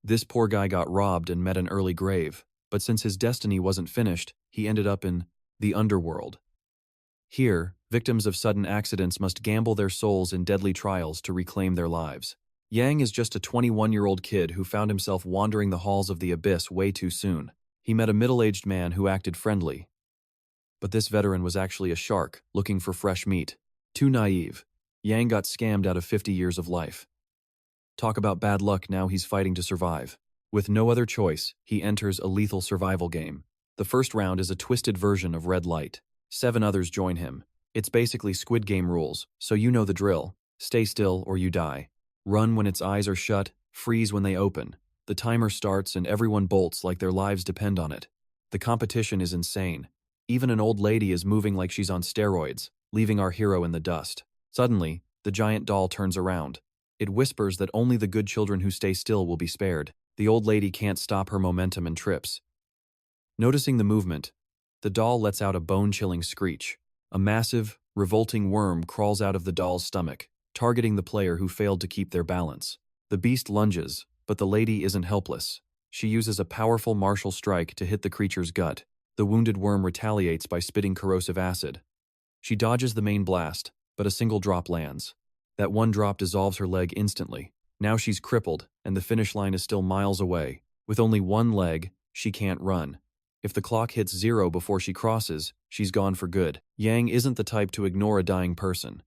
This poor guy got robbed and met an early grave, but since his destiny wasn't finished, he ended up in the Underworld. Here, victims of sudden accidents must gamble their souls in deadly trials to reclaim their lives. Yang is just a 21-year-old kid who found himself wandering the halls of the abyss way too soon. He met a middle-aged man who acted friendly, but this veteran was actually a shark looking for fresh meat. Too naive, Yang got scammed out of 50 years of life. Talk about bad luck, now he's fighting to survive. With no other choice, he enters a lethal survival game. The first round is a twisted version of Red Light. 7 others join him. It's basically Squid Game rules, so you know the drill. Stay still or you die. Run when its eyes are shut, freeze when they open. The timer starts and everyone bolts like their lives depend on it. The competition is insane. Even an old lady is moving like she's on steroids, leaving our hero in the dust. Suddenly, the giant doll turns around. It whispers that only the good children who stay still will be spared. The old lady can't stop her momentum and trips. Noticing the movement, the doll lets out a bone-chilling screech. A massive, revolting worm crawls out of the doll's stomach, targeting the player who failed to keep their balance. The beast lunges, but the lady isn't helpless. She uses a powerful martial strike to hit the creature's gut. The wounded worm retaliates by spitting corrosive acid. She dodges the main blast, but a single drop lands. That one drop dissolves her leg instantly. Now she's crippled, and the finish line is still miles away. With only one leg, she can't run. If the clock hits 0 before she crosses, she's gone for good. Yang isn't the type to ignore a dying person.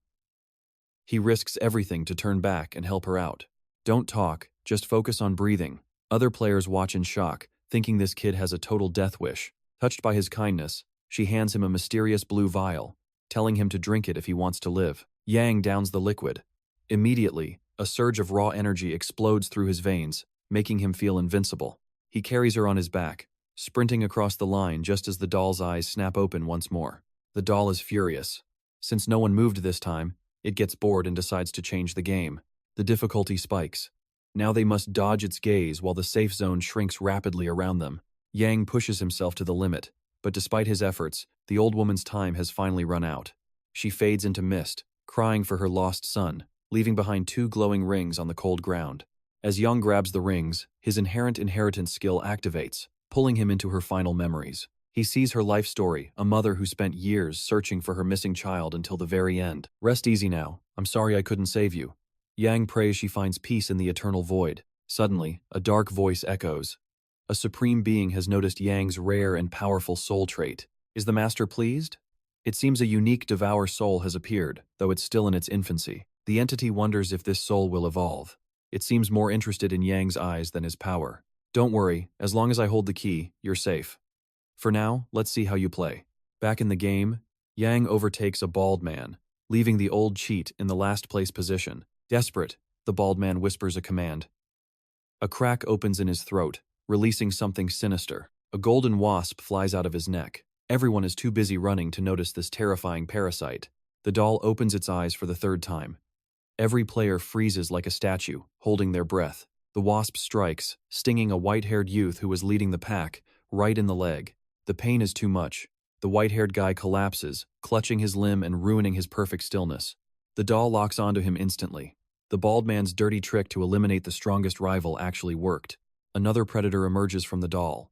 He risks everything to turn back and help her out. Don't talk, just focus on breathing. Other players watch in shock, thinking this kid has a total death wish. Touched by his kindness, she hands him a mysterious blue vial, telling him to drink it if he wants to live. Yang downs the liquid. Immediately, a surge of raw energy explodes through his veins, making him feel invincible. He carries her on his back, sprinting across the line just as the doll's eyes snap open once more. The doll is furious. Since no one moved this time, it gets bored and decides to change the game. The difficulty spikes. Now they must dodge its gaze while the safe zone shrinks rapidly around them. Yang pushes himself to the limit, but despite his efforts, the old woman's time has finally run out. She fades into mist, crying for her lost son, leaving behind 2 glowing rings on the cold ground. As Yang grabs the rings, his inherent inheritance skill activates, pulling him into her final memories. He sees her life story, a mother who spent years searching for her missing child until the very end. Rest easy now, I'm sorry I couldn't save you. Yang prays she finds peace in the eternal void. Suddenly, a dark voice echoes. A supreme being has noticed Yang's rare and powerful soul trait. Is the master pleased? It seems a unique Devour soul has appeared, though it's still in its infancy. The entity wonders if this soul will evolve. It seems more interested in Yang's eyes than his power. Don't worry, as long as I hold the key, you're safe. For now, let's see how you play. Back in the game, Yang overtakes a bald man, leaving the old cheat in the last place position. Desperate, the bald man whispers a command. A crack opens in his throat, releasing something sinister. A golden wasp flies out of his neck. Everyone is too busy running to notice this terrifying parasite. The doll opens its eyes for the 3rd time. Every player freezes like a statue, holding their breath. The wasp strikes, stinging a white-haired youth who was leading the pack, right in the leg. The pain is too much. The white-haired guy collapses, clutching his limb and ruining his perfect stillness. The doll locks onto him instantly. The bald man's dirty trick to eliminate the strongest rival actually worked. Another predator emerges from the doll.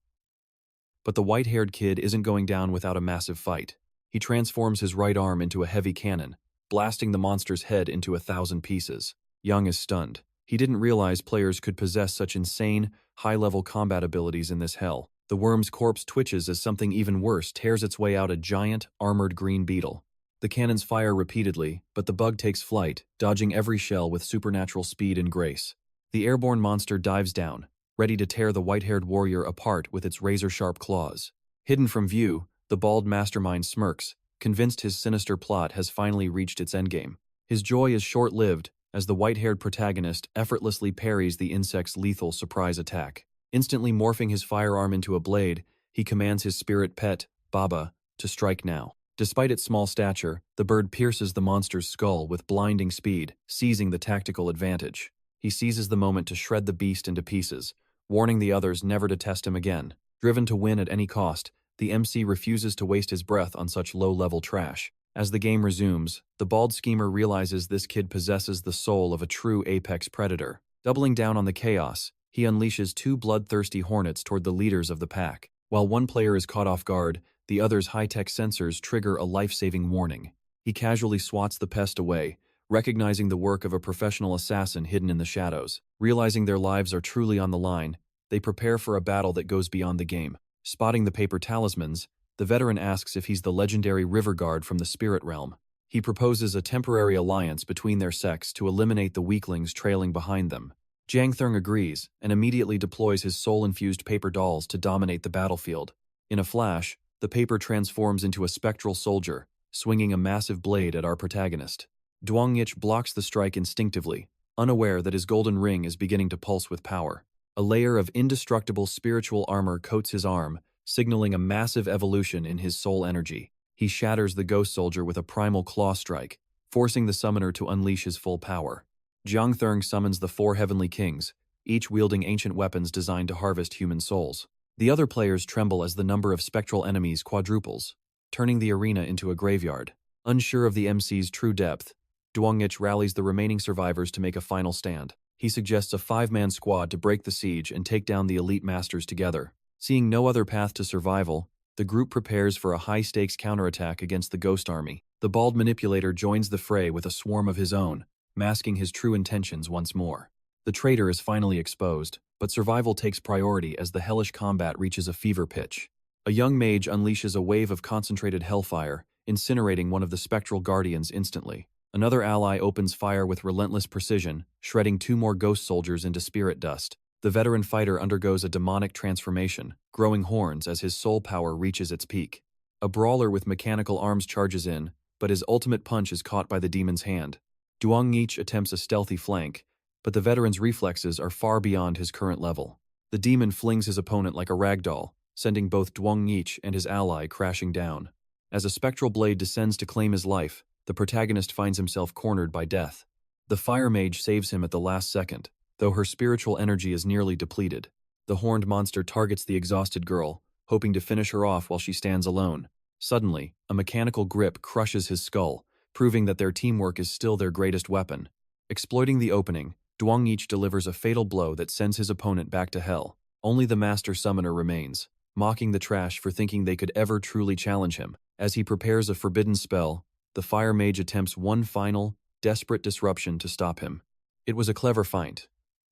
But the white-haired kid isn't going down without a massive fight. He transforms his right arm into a heavy cannon, blasting the monster's head into 1,000 pieces. Yang is stunned. He didn't realize players could possess such insane, high-level combat abilities in this hell. The worm's corpse twitches as something even worse tears its way out, a giant, armored green beetle. The cannons fire repeatedly, but the bug takes flight, dodging every shell with supernatural speed and grace. The airborne monster dives down, ready to tear the white-haired warrior apart with its razor-sharp claws. Hidden from view, the bald mastermind smirks, convinced his sinister plot has finally reached its endgame. His joy is short-lived, as the white-haired protagonist effortlessly parries the insect's lethal surprise attack. Instantly morphing his firearm into a blade, he commands his spirit pet, Baba, to strike now. Despite its small stature, the bird pierces the monster's skull with blinding speed, seizing the tactical advantage. He seizes the moment to shred the beast into pieces, warning the others never to test him again. Driven to win at any cost, the MC refuses to waste his breath on such low-level trash. As the game resumes, the bald schemer realizes this kid possesses the soul of a true apex predator. Doubling down on the chaos, He unleashes two bloodthirsty hornets toward the leaders of the pack. While one player is caught off guard, the other's high-tech sensors trigger a life-saving warning. He casually swats the pest away, recognizing the work of a professional assassin hidden in the shadows. Realizing their lives are truly on the line, they prepare for a battle that goes beyond the game. Spotting the paper talismans, the veteran asks if he's the legendary river guard from the spirit realm. He proposes a temporary alliance between their sects to eliminate the weaklings trailing behind them. Jang Thurng agrees and immediately deploys his soul-infused paper dolls to dominate the battlefield. In a flash, the paper transforms into a spectral soldier, swinging a massive blade at our protagonist. Duong Ngich blocks the strike instinctively, unaware that his golden ring is beginning to pulse with power. A layer of indestructible spiritual armor coats his arm, signaling a massive evolution in his soul energy. He shatters the ghost soldier with a primal claw strike, forcing the summoner to unleash his full power. Jang Thurng summons the four heavenly kings, each wielding ancient weapons designed to harvest human souls. The other players tremble as the number of spectral enemies quadruples, turning the arena into a graveyard. Unsure of the MC's true depth, Duong Ngich rallies the remaining survivors to make a final stand. He suggests a 5-man squad to break the siege and take down the elite masters together. Seeing no other path to survival, the group prepares for a high-stakes counterattack against the Ghost Army. The bald manipulator joins the fray with a swarm of his own, masking his true intentions once more. The traitor is finally exposed, but survival takes priority as the hellish combat reaches a fever pitch. A young mage unleashes a wave of concentrated hellfire, incinerating one of the spectral guardians instantly. Another ally opens fire with relentless precision, shredding 2 more ghost soldiers into spirit dust. The veteran fighter undergoes a demonic transformation, growing horns as his soul power reaches its peak. A brawler with mechanical arms charges in, but his ultimate punch is caught by the demon's hand. Duong Ngich attempts a stealthy flank, but the veteran's reflexes are far beyond his current level. The demon flings his opponent like a ragdoll, sending both Duong Ngich and his ally crashing down. As a spectral blade descends to claim his life, the protagonist finds himself cornered by death. The fire mage saves him at the last second, though her spiritual energy is nearly depleted. The horned monster targets the exhausted girl, hoping to finish her off while she stands alone. Suddenly, a mechanical grip crushes his skull, proving that their teamwork is still their greatest weapon. Exploiting the opening, Duong Ngich delivers a fatal blow that sends his opponent back to hell. Only the master summoner remains, mocking the trash for thinking they could ever truly challenge him. As he prepares a forbidden spell, the fire mage attempts one final, desperate disruption to stop him. It was a clever feint.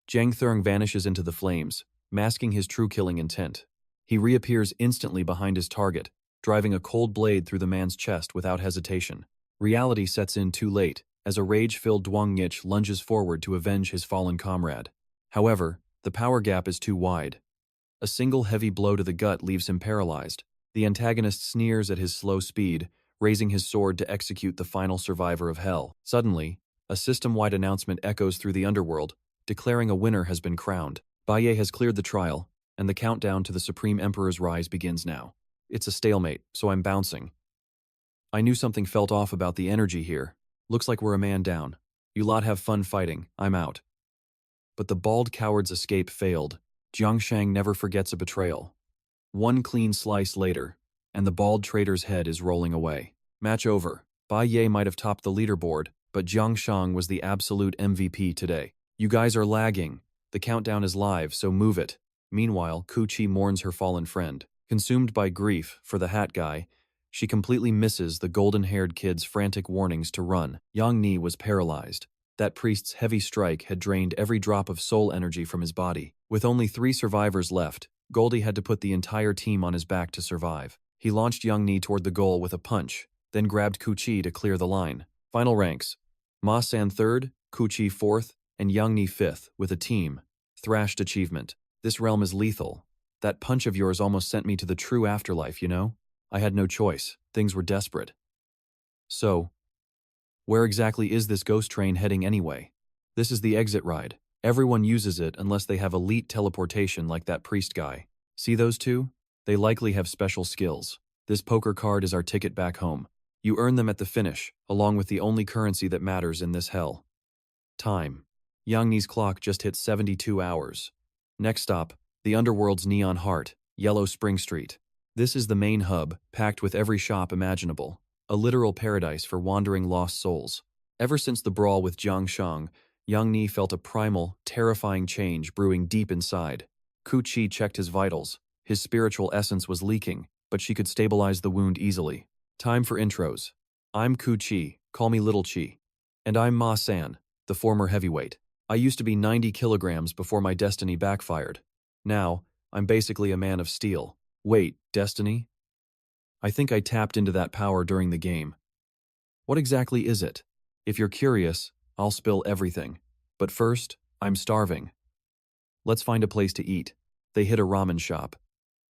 Jang Thurng vanishes into the flames, masking his true killing intent. He reappears instantly behind his target, driving a cold blade through the man's chest without hesitation. Reality sets in too late, as a rage-filled Duong Ngich lunges forward to avenge his fallen comrade. However, the power gap is too wide. A single heavy blow to the gut leaves him paralyzed. The antagonist sneers at his slow speed, raising his sword to execute the final survivor of hell. Suddenly, a system-wide announcement echoes through the underworld, declaring a winner has been crowned. Baye has cleared the trial, and the countdown to the Supreme Emperor's rise begins now. It's a stalemate, so I'm bouncing. I knew something felt off about the energy here. Looks like we're a man down. You lot have fun fighting, I'm out. But the bald coward's escape failed. Jiangshang never forgets a betrayal. One clean slice later, and the bald traitor's head is rolling away. Match over. Bai Ye might have topped the leaderboard, but Jiangshang was the absolute MVP today. You guys are lagging. The countdown is live, so move it. Meanwhile, Ku Chi mourns her fallen friend. Consumed by grief for the hat guy, she completely misses the golden-haired kid's frantic warnings to run. Yang Ni was paralyzed. That priest's heavy strike had drained every drop of soul energy from his body. With only 3 survivors left, Goldie had to put the entire team on his back to survive. He launched Yang Ni toward the goal with a punch, then grabbed Ku Chi to clear the line. Final ranks: Ma San 3rd, Ku Chi 4th, and Yang Ni 5th, with a team. Thrashed achievement. This realm is lethal. That punch of yours almost sent me to the true afterlife, you know? I had no choice. Things were desperate. So, where exactly is this ghost train heading anyway? This is the exit ride. Everyone uses it unless they have elite teleportation like that priest guy. See those two? They likely have special skills. This poker card is our ticket back home. You earn them at the finish, along with the only currency that matters in this hell. Time. Yang Ni's clock just hit 72 hours. Next stop, the Underworld's Neon Heart, Yellow Spring Street. This is the main hub, packed with every shop imaginable. A literal paradise for wandering lost souls. Ever since the brawl with Jiang Shang, Yang Ni felt a primal, terrifying change brewing deep inside. Ku Chi checked his vitals. His spiritual essence was leaking, but she could stabilize the wound easily. Time for intros. I'm Ku Chi, call me Little Chi. And I'm Ma San, the former heavyweight. I used to be 90 kilograms before my destiny backfired. Now, I'm basically a man of steel. Wait, destiny? I think I tapped into that power during the game. What exactly is it? If you're curious, I'll spill everything. But first, I'm starving. Let's find a place to eat. They hit a ramen shop.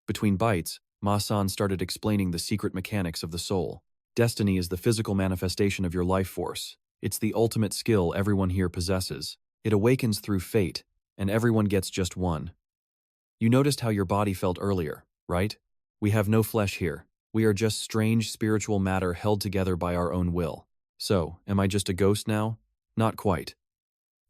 Between bites, Ma-san started explaining the secret mechanics of the soul. Destiny is the physical manifestation of your life force. It's the ultimate skill everyone here possesses. It awakens through fate, and everyone gets just one. You noticed how your body felt earlier, right? We have no flesh here. We are just strange spiritual matter held together by our own will. So, am I just a ghost now? Not quite.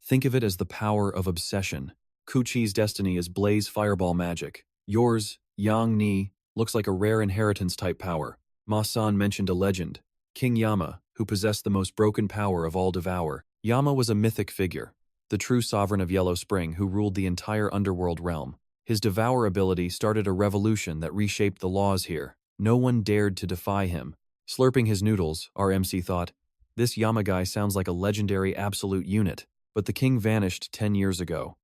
Think of it as the power of obsession. Ku Chi's destiny is blaze fireball magic. Yours, Yang Ni, looks like a rare inheritance-type power. Ma-san mentioned a legend, King Yama, who possessed the most broken power of all Devour. Yama was a mythic figure, the true sovereign of Yellow Spring who ruled the entire Underworld realm. His Devour ability started a revolution that reshaped the laws here. No one dared to defy him. Slurping his noodles, our MC thought, this Yama guy sounds like a legendary absolute unit, but the king vanished 10 years ago.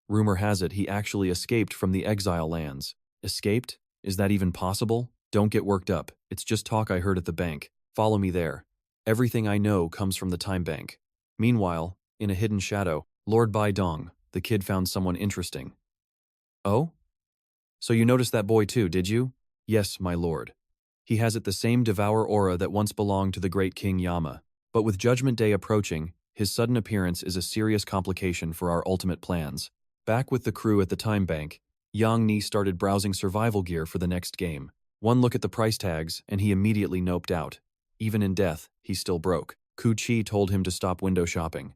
Rumor has it he actually escaped from the exile lands. Escaped? Is that even possible? Don't get worked up. It's just talk I heard at the bank. Follow me there. Everything I know comes from the time bank. Meanwhile, in a hidden shadow, Lord Bai Dong, the kid found someone interesting. Oh? So you noticed that boy too, did you? Yes, my lord. He has the same Devour aura that once belonged to the great King Yama. But with Judgment Day approaching, his sudden appearance is a serious complication for our ultimate plans. Back with the crew at the time bank, Yang Ni started browsing survival gear for the next game. One look at the price tags, and he immediately noped out. Even in death, he still broke. Ku Chi told him to stop window shopping.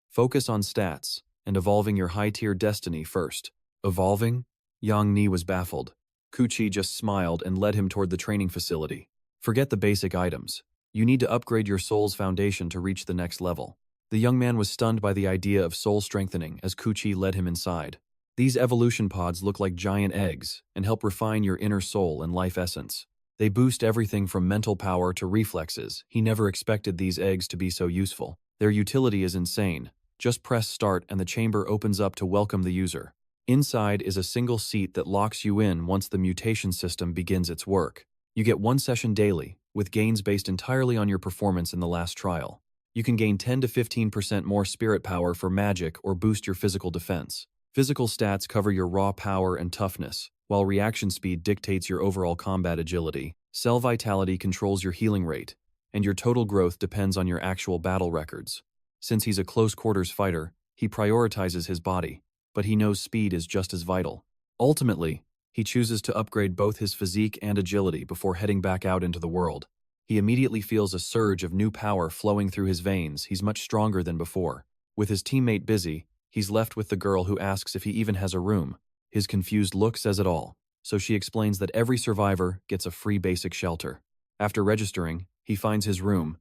Focus on stats, and evolving your high-tier destiny first. Evolving? Yang Ni was baffled. Ku Chi just smiled and led him toward the training facility. Forget the basic items. You need to upgrade your soul's foundation to reach the next level. The young man was stunned by the idea of soul strengthening as Ku Chi led him inside. These evolution pods look like giant eggs and help refine your inner soul and life essence. They boost everything from mental power to reflexes. He never expected these eggs to be so useful. Their utility is insane. Just press start and the chamber opens up to welcome the user. Inside is a single seat that locks you in once the mutation system begins its work. You get one session daily, with gains based entirely on your performance in the last trial. You can gain 10 to 15% more spirit power for magic or boost your physical defense. Physical stats cover your raw power and toughness, while reaction speed dictates your overall combat agility. Cell vitality controls your healing rate, and your total growth depends on your actual battle records. Since he's a close-quarters fighter, he prioritizes his body, but he knows speed is just as vital. Ultimately, he chooses to upgrade both his physique and agility before heading back out into the world. He immediately feels a surge of new power flowing through his veins. He's much stronger than before. With his teammate busy, he's left with the girl who asks if he even has a room. His confused look says it all, so she explains that every survivor gets a free basic shelter. After registering, he finds his room.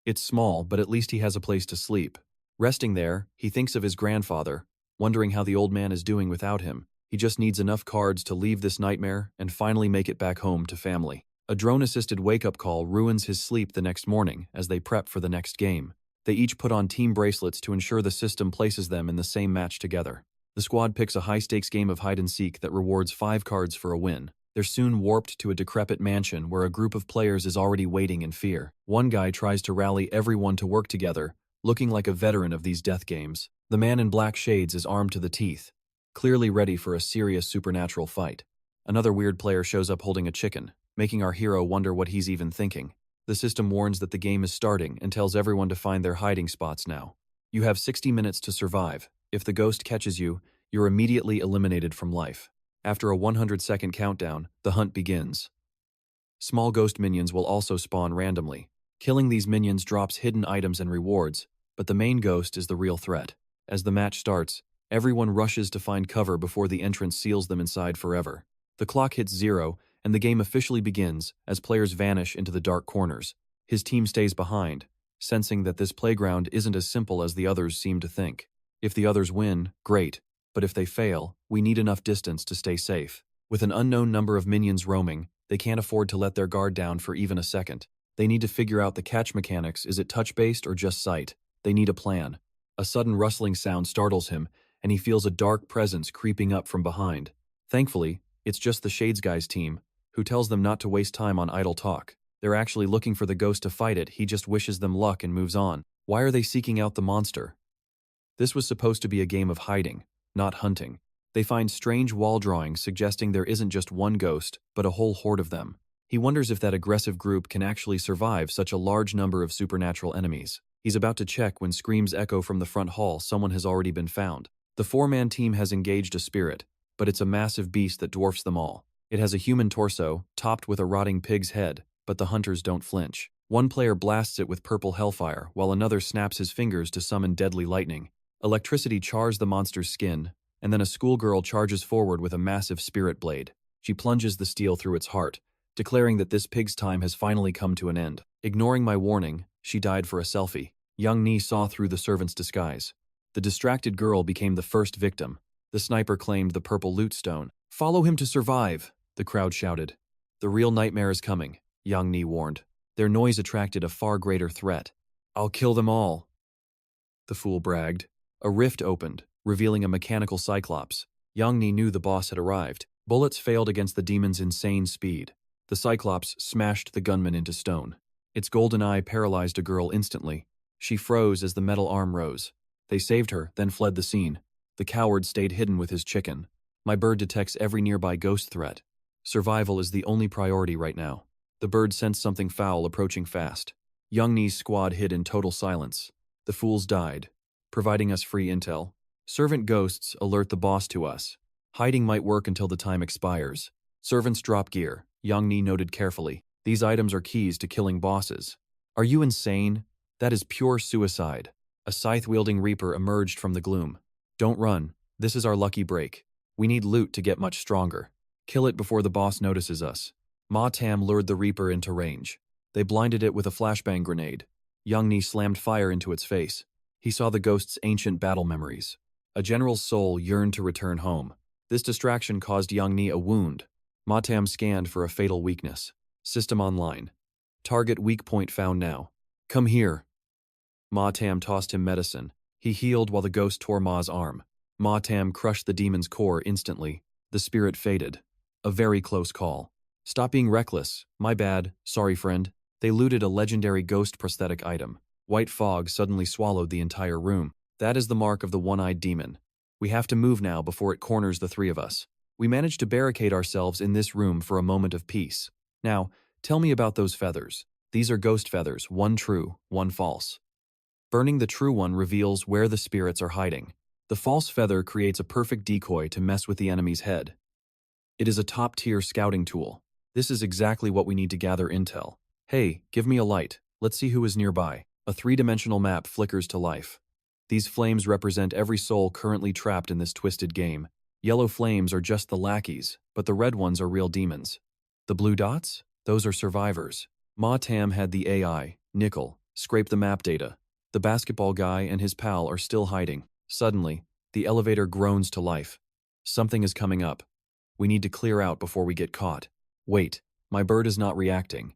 It's small, but at least he has a place to sleep. Resting there, he thinks of his grandfather, wondering how the old man is doing without him. He just needs enough cards to leave this nightmare and finally make it back home to family. A drone-assisted wake-up call ruins his sleep the next morning as they prep for the next game. They each put on team bracelets to ensure the system places them in the same match together. The squad picks a high-stakes game of hide-and-seek that rewards 5 cards for a win. They're soon warped to a decrepit mansion where a group of players is already waiting in fear. One guy tries to rally everyone to work together, looking like a veteran of these death games. The man in black shades is armed to the teeth, clearly ready for a serious supernatural fight. Another weird player shows up holding a chicken, making our hero wonder what he's even thinking. The system warns that the game is starting and tells everyone to find their hiding spots now. You have 60 minutes to survive. If the ghost catches you, you're immediately eliminated from life. After a 100-second countdown, the hunt begins. Small ghost minions will also spawn randomly. Killing these minions drops hidden items and rewards, but the main ghost is the real threat. As the match starts, everyone rushes to find cover before the entrance seals them inside forever. The clock hits 0, and the game officially begins as players vanish into the dark corners. His team stays behind, sensing that this playground isn't as simple as the others seem to think. If the others win, great, but if they fail, we need enough distance to stay safe. With an unknown number of minions roaming, they can't afford to let their guard down for even a second. They need to figure out the catch mechanics. Is it touch-based or just sight? They need a plan. A sudden rustling sound startles him, and he feels a dark presence creeping up from behind. Thankfully, it's just the Shades guy's team, who tells them not to waste time on idle talk. They're actually looking for the ghost to fight it. He just wishes them luck and moves on. Why are they seeking out the monster? This was supposed to be a game of hiding, not hunting. They find strange wall drawings suggesting there isn't just one ghost, but a whole horde of them. He wonders if that aggressive group can actually survive such a large number of supernatural enemies. He's about to check when screams echo from the front hall. Someone has already been found. The four-man team has engaged a spirit, but it's a massive beast that dwarfs them all. It has a human torso, topped with a rotting pig's head, but the hunters don't flinch. One player blasts it with purple hellfire, while another snaps his fingers to summon deadly lightning. Electricity chars the monster's skin, and then a schoolgirl charges forward with a massive spirit blade. She plunges the steel through its heart, declaring that this pig's time has finally come to an end. Ignoring my warning, she died for a selfie. Young Ni saw through the servant's disguise. The distracted girl became the first victim. The sniper claimed the purple loot stone. "Follow him to survive," the crowd shouted. "The real nightmare is coming," Yang Ni warned. Their noise attracted a far greater threat. "I'll kill them all," the fool bragged. A rift opened, revealing a mechanical cyclops. Yang Ni knew the boss had arrived. Bullets failed against the demon's insane speed. The cyclops smashed the gunman into stone. Its golden eye paralyzed a girl instantly. She froze as the metal arm rose. They saved her, then fled the scene. The coward stayed hidden with his chicken. My bird detects every nearby ghost threat. Survival is the only priority right now. The bird sensed something foul approaching fast. Young Ni's squad hid in total silence. The fools died, providing us free intel. Servant ghosts alert the boss to us. Hiding might work until the time expires. Servants drop gear, Yang Ni noted carefully. These items are keys to killing bosses. Are you insane? That is pure suicide. A scythe-wielding reaper emerged from the gloom. Don't run. This is our lucky break. We need loot to get much stronger. Kill it before the boss notices us. Ma Tam lured the reaper into range. They blinded it with a flashbang grenade. Young Ni slammed fire into its face. He saw the ghost's ancient battle memories. A general's soul yearned to return home. This distraction caused Young Ni a wound. Ma Tam scanned for a fatal weakness. System online. Target weak point found now. Come here. Ma Tam tossed him medicine. He healed while the ghost tore Ma's arm. Ma Tam crushed the demon's core instantly. The spirit faded. A very close call. Stop being reckless. My bad. Sorry, friend. They looted a legendary ghost prosthetic item. White fog suddenly swallowed the entire room. That is the mark of the one-eyed demon. We have to move now before it corners the three of us. We managed to barricade ourselves in this room for a moment of peace. Now, tell me about those feathers. These are ghost feathers, one true, one false. Burning the true one reveals where the spirits are hiding. The false feather creates a perfect decoy to mess with the enemy's head. It is a top-tier scouting tool. This is exactly what we need to gather intel. Hey, give me a light. Let's see who is nearby. A three-dimensional map flickers to life. These flames represent every soul currently trapped in this twisted game. Yellow flames are just the lackeys, but the red ones are real demons. The blue dots? Those are survivors. Ma Tam had the AI, Nickel, scrape the map data. The basketball guy and his pal are still hiding. Suddenly, the elevator groans to life. Something is coming up. We need to clear out before we get caught. Wait, my bird is not reacting.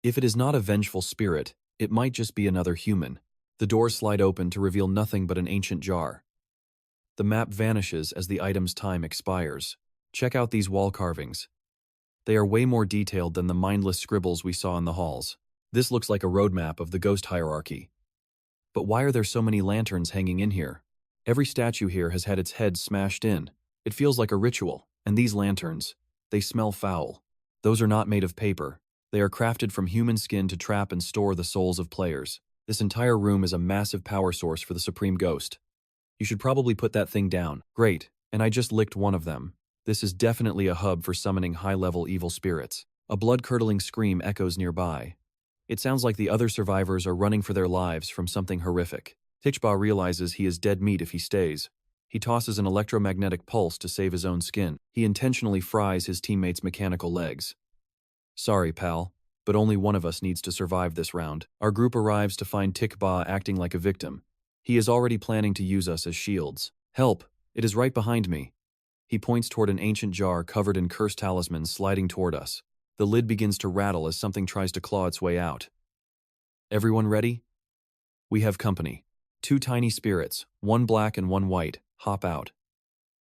If it is not a vengeful spirit, it might just be another human. The doors slide open to reveal nothing but an ancient jar. The map vanishes as the item's time expires. Check out these wall carvings. They are way more detailed than the mindless scribbles we saw in the halls. This looks like a roadmap of the ghost hierarchy. But why are there so many lanterns hanging in here? Every statue here has had its head smashed in. It feels like a ritual, and these lanterns, they smell foul. Those are not made of paper. They are crafted from human skin to trap and store the souls of players. This entire room is a massive power source for the Supreme Ghost. You should probably put that thing down. Great, and I just licked one of them. This is definitely a hub for summoning high-level evil spirits. A blood-curdling scream echoes nearby. It sounds like the other survivors are running for their lives from something horrific. 𝒔𝒏𝒂𝒏𝒅 realizes he is dead meat if he stays. He tosses an electromagnetic pulse to save his own skin. He intentionally fries his teammates' mechanical legs. Sorry, pal. but only one of us needs to survive this round. Our group arrives to find 𝒔𝒂𝒏𝒅 acting like a victim. He is already planning to use us as shields. Help! It is right behind me. He points toward an ancient jar covered in cursed talismans sliding toward us. The lid begins to rattle as something tries to claw its way out. Everyone ready? We have company. 2 tiny spirits, one black and one white, hop out.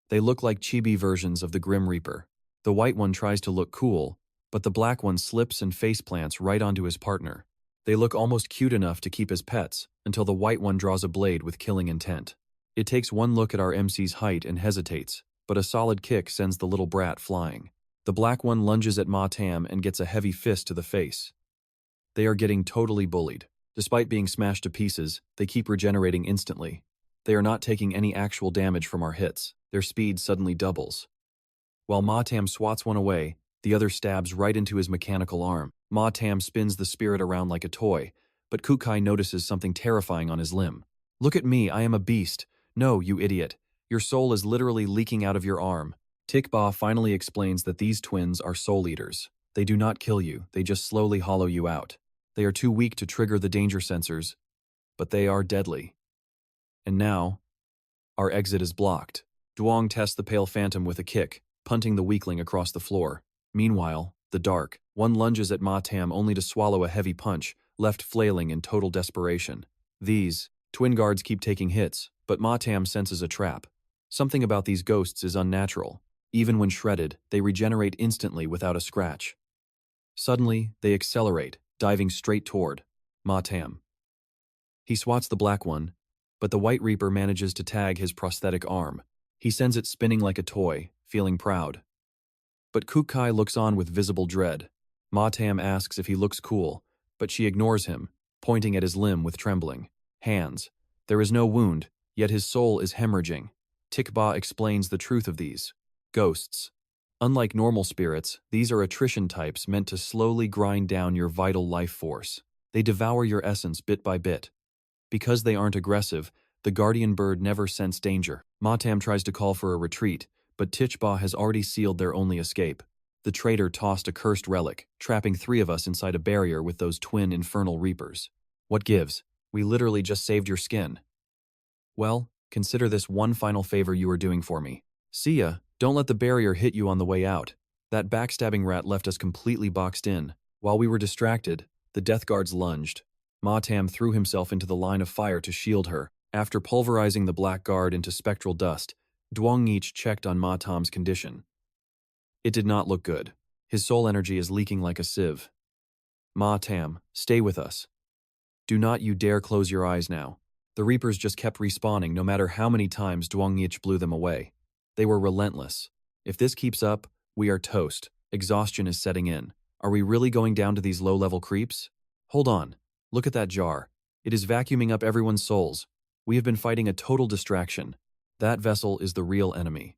They look like chibi versions of the Grim Reaper. The white one tries to look cool, but the black one slips and faceplants right onto his partner. They look almost cute enough to keep as pets, until the white one draws a blade with killing intent. It takes one look at our MC's height and hesitates, but a solid kick sends the little brat flying. The black one lunges at 𝒔𝒂𝒏𝒅 and gets a heavy fist to the face. They are getting totally bullied. Despite being smashed to pieces, they keep regenerating instantly. They are not taking any actual damage from our hits. Their speed suddenly doubles. While 𝒔𝒂𝒏𝒅 swats one away, the other stabs right into his mechanical arm. 𝒔𝒂𝒏𝒅 spins the spirit around like a toy, but 𝒔𝒂𝒏𝒂𝒏 notices something terrifying on his limb. Look at me, I am a beast. No, you idiot. Your soul is literally leaking out of your arm. 𝒔𝒂𝒏𝒅 finally explains that these twins are soul eaters. They do not kill you, they just slowly hollow you out. They are too weak to trigger the danger sensors, but they are deadly. And now, our exit is blocked. Duong tests the pale phantom with a kick, punting the weakling across the floor. Meanwhile, the dark one lunges at 𝒔𝒂𝒏𝒅 only to swallow a heavy punch, left flailing in total desperation. These twin guards keep taking hits, but 𝒔𝒂𝒏𝒅 senses a trap. Something about these ghosts is unnatural. Even when shredded, they regenerate instantly without a scratch. Suddenly, they accelerate, diving straight toward 𝒔𝒂𝒏𝒅. He swats the black one, but the White Reaper manages to tag his prosthetic arm. He sends it spinning like a toy, feeling proud. But 𝒔𝒂𝒏𝒅 looks on with visible dread. 𝒔𝒂𝒏𝒅 asks if he looks cool, but she ignores him, pointing at his limb with trembling hands. There is no wound, yet his soul is hemorrhaging. 𝒔𝒏𝒅 explains the truth of these ghosts. Unlike normal spirits, these are attrition types meant to slowly grind down your vital life force. They devour your essence bit by bit. Because they aren't aggressive, the guardian bird never sense danger. 𝒔𝒂𝒏𝒅 tries to call for a retreat, but 𝒔𝒏𝒅 has already sealed their only escape. The traitor tossed a cursed relic, trapping 3 of us inside a barrier with those twin infernal reapers. What gives? We literally just saved your skin. Well, consider this one final favor you are doing for me. See ya. Don't let the barrier hit you on the way out. That backstabbing rat left us completely boxed in. While we were distracted, the death guards lunged. 𝒔𝒂𝒏𝒅 threw himself into the line of fire to shield her. After pulverizing the black guard into spectral dust, Duong Ngich checked on 𝒔𝒂𝒏𝒅's condition. It did not look good. His soul energy is leaking like a sieve. 𝒔𝒂𝒏𝒅, stay with us. Do not you dare close your eyes now. The Reapers just kept respawning no matter how many times Duong Ngich blew them away. They were relentless. If this keeps up, we are toast. Exhaustion is setting in. Are we really going down to these low-level creeps? Hold on. Look at that jar. It is vacuuming up everyone's souls. We have been fighting a total distraction. That vessel is the real enemy.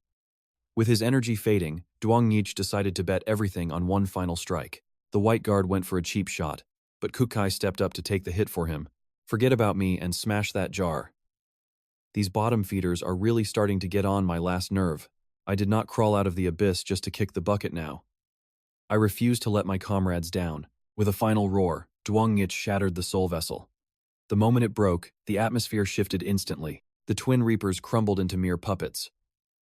With his energy fading, Duong Ngich decided to bet everything on one final strike. The white guard went for a cheap shot, but 𝒔𝒂𝒏𝒅 stepped up to take the hit for him. Forget about me and smash that jar. These bottom feeders are really starting to get on my last nerve. I did not crawl out of the abyss just to kick the bucket now. I refused to let my comrades down. With a final roar, Duong Ngich shattered the soul vessel. The moment it broke, the atmosphere shifted instantly. The twin reapers crumbled into mere puppets.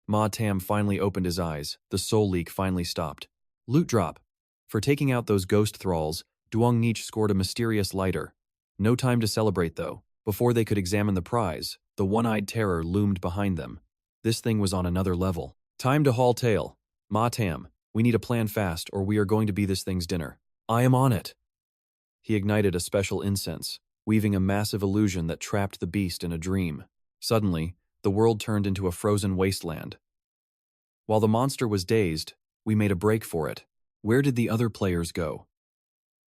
𝒔𝒂𝒏𝒅 finally opened his eyes. The soul leak finally stopped. Loot drop. For taking out those ghost thralls, Duong Ngich scored a mysterious lighter. No time to celebrate though. Before they could examine the prize, the one-eyed terror loomed behind them. This thing was on another level. Time to haul tail. 𝒔𝒂𝒏𝒅, we need a plan fast or we are going to be this thing's dinner. I am on it. He ignited a special incense, weaving a massive illusion that trapped the beast in a dream. Suddenly, the world turned into a frozen wasteland. While the monster was dazed, we made a break for it. Where did the other players go?